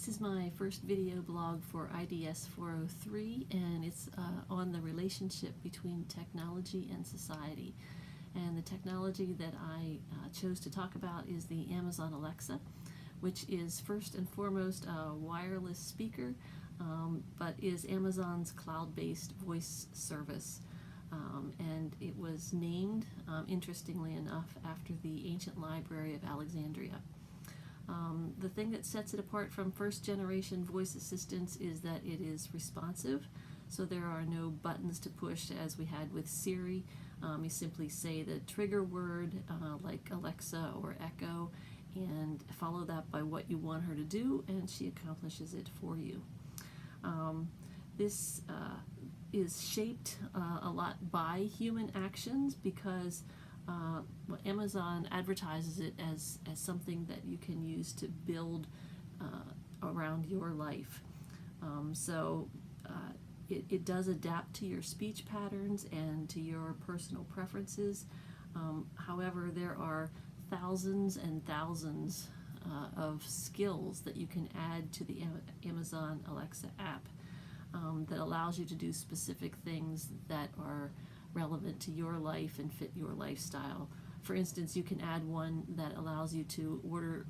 This is my first video blog for IDS 403, and it's on the relationship between technology and society. And the technology that I chose to talk about is the Amazon Alexa, which is first and foremost a wireless speaker, but is Amazon's cloud-based voice service. And it was named, interestingly enough, after the ancient library of Alexandria. The thing that sets it apart from first-generation voice assistants is that it is responsive, so there are no buttons to push as we had with Siri. You simply say the trigger word like Alexa or Echo and follow that by what you want her to do, and she accomplishes it for you. This is shaped a lot by human actions because Amazon advertises it as something that you can use to build around your life. It does adapt to your speech patterns and to your personal preferences. However, there are thousands and thousands of skills that you can add to the Amazon Alexa app that allows you to do specific things that are relevant to your life and fit your lifestyle. For instance, you can add one that allows you to order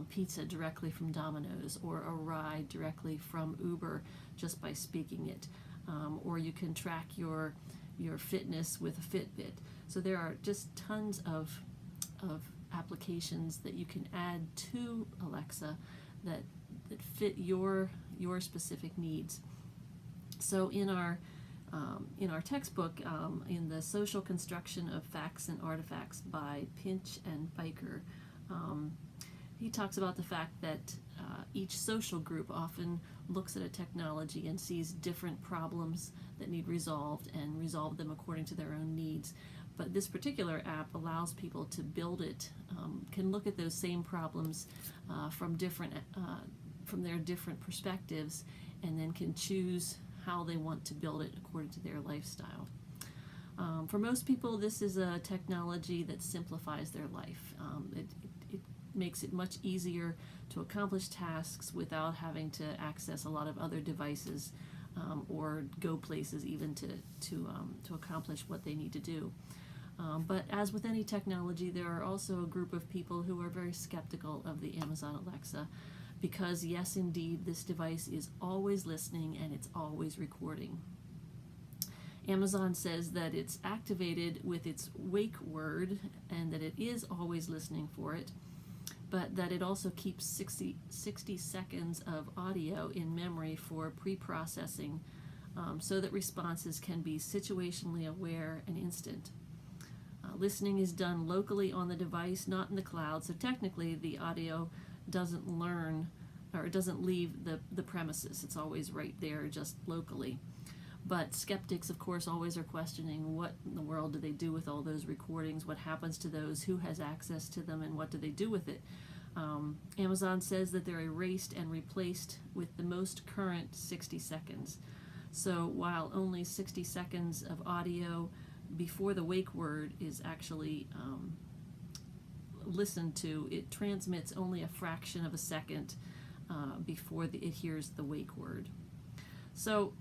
pizza directly from Domino's or a ride directly from Uber just by speaking it, or you can track your fitness with a Fitbit. So there are just tons of applications that you can add to Alexa that fit your specific needs. So in our textbook, in the Social Construction of Facts and Artifacts by Pinch and Fiker, he talks about the fact that each social group often looks at a technology and sees different problems that need resolved and resolve them according to their own needs. But this particular app allows people to build it, can look at those same problems from their different perspectives, and then can choose how they want to build it according to their lifestyle. For most people, this is a technology that simplifies their life. It makes it much easier to accomplish tasks without having to access a lot of other devices or go places even to accomplish what they need to do. But as with any technology, there are also a group of people who are very skeptical of the Amazon Alexa, because yes, indeed, this device is always listening and it's always recording. Amazon says that it's activated with its wake word and that it is always listening for it, but that it also keeps 60 seconds of audio in memory for pre-processing, so that responses can be situationally aware and instant. Listening is done locally on the device, not in the cloud, so technically the audio doesn't learn, or it doesn't leave the premises. It's always right there, just locally. But skeptics, of course, always are questioning what in the world do they do with all those recordings, what happens to those, who has access to them, and what do they do with it. Amazon says that they're erased and replaced with the most current 60 seconds. So while only 60 seconds of audio before the wake word is actually listened to, it transmits only a fraction of a second before it hears the wake word. So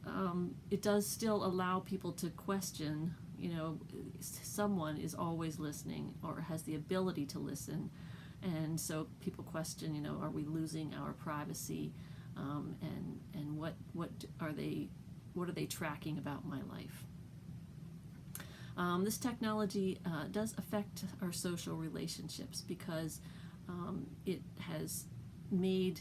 it does still allow people to question, someone is always listening or has the ability to listen, and so people question, are we losing our privacy, and what are they tracking about my life? This technology does affect our social relationships because it has made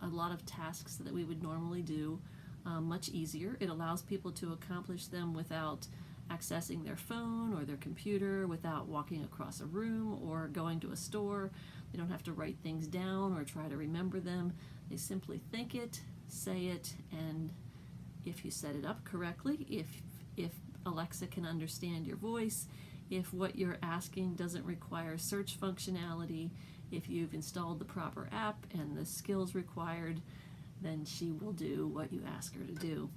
a lot of tasks that we would normally do much easier. It allows people to accomplish them without accessing their phone or their computer, without walking across a room or going to a store. They don't have to write things down or try to remember them. They simply think it, say it, and if you set it up correctly, if Alexa can understand your voice, if what you're asking doesn't require search functionality, if you've installed the proper app and the skills required, then she will do what you ask her to do.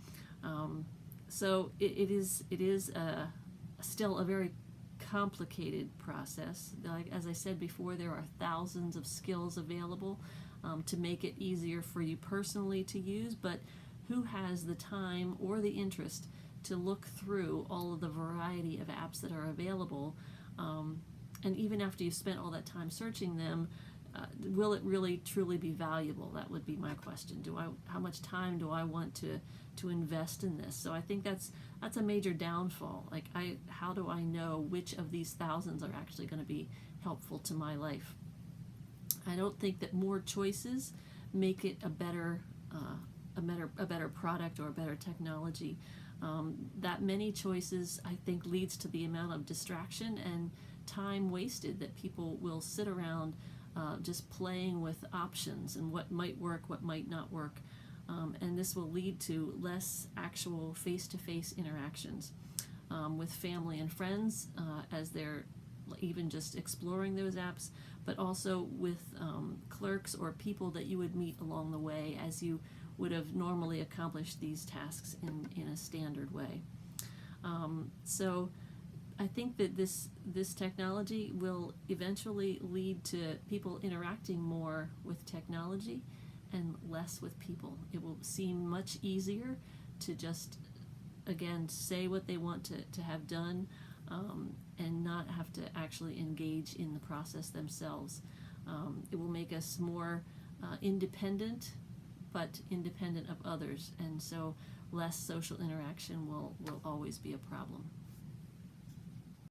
So it is still a very complicated process. Like, as I said before, there are thousands of skills available. to make it easier for you personally to use, but who has the time or the interest to look through all of the variety of apps that are available, and even after you've spent all that time searching them, will it really truly be valuable? That would be my question. How much time do I want to invest in this? So I think that's a major downfall. Like, how do I know which of these thousands are actually going to be helpful to my life? I don't think that more choices make it a better product or a better technology. That many choices, I think, leads to the amount of distraction and time wasted that people will sit around just playing with options and what might work, what might not work. And this will lead to less actual face-to-face interactions with family and friends as they're even just exploring those apps, but also with clerks or people that you would meet along the way as you would have normally accomplished these tasks in a standard way. So I think that this technology will eventually lead to people interacting more with technology and less with people. It will seem much easier to just, again, say what they want to have done, and not have to actually engage in the process themselves. It will make us more independent, but independent of others, and so less social interaction will always be a problem.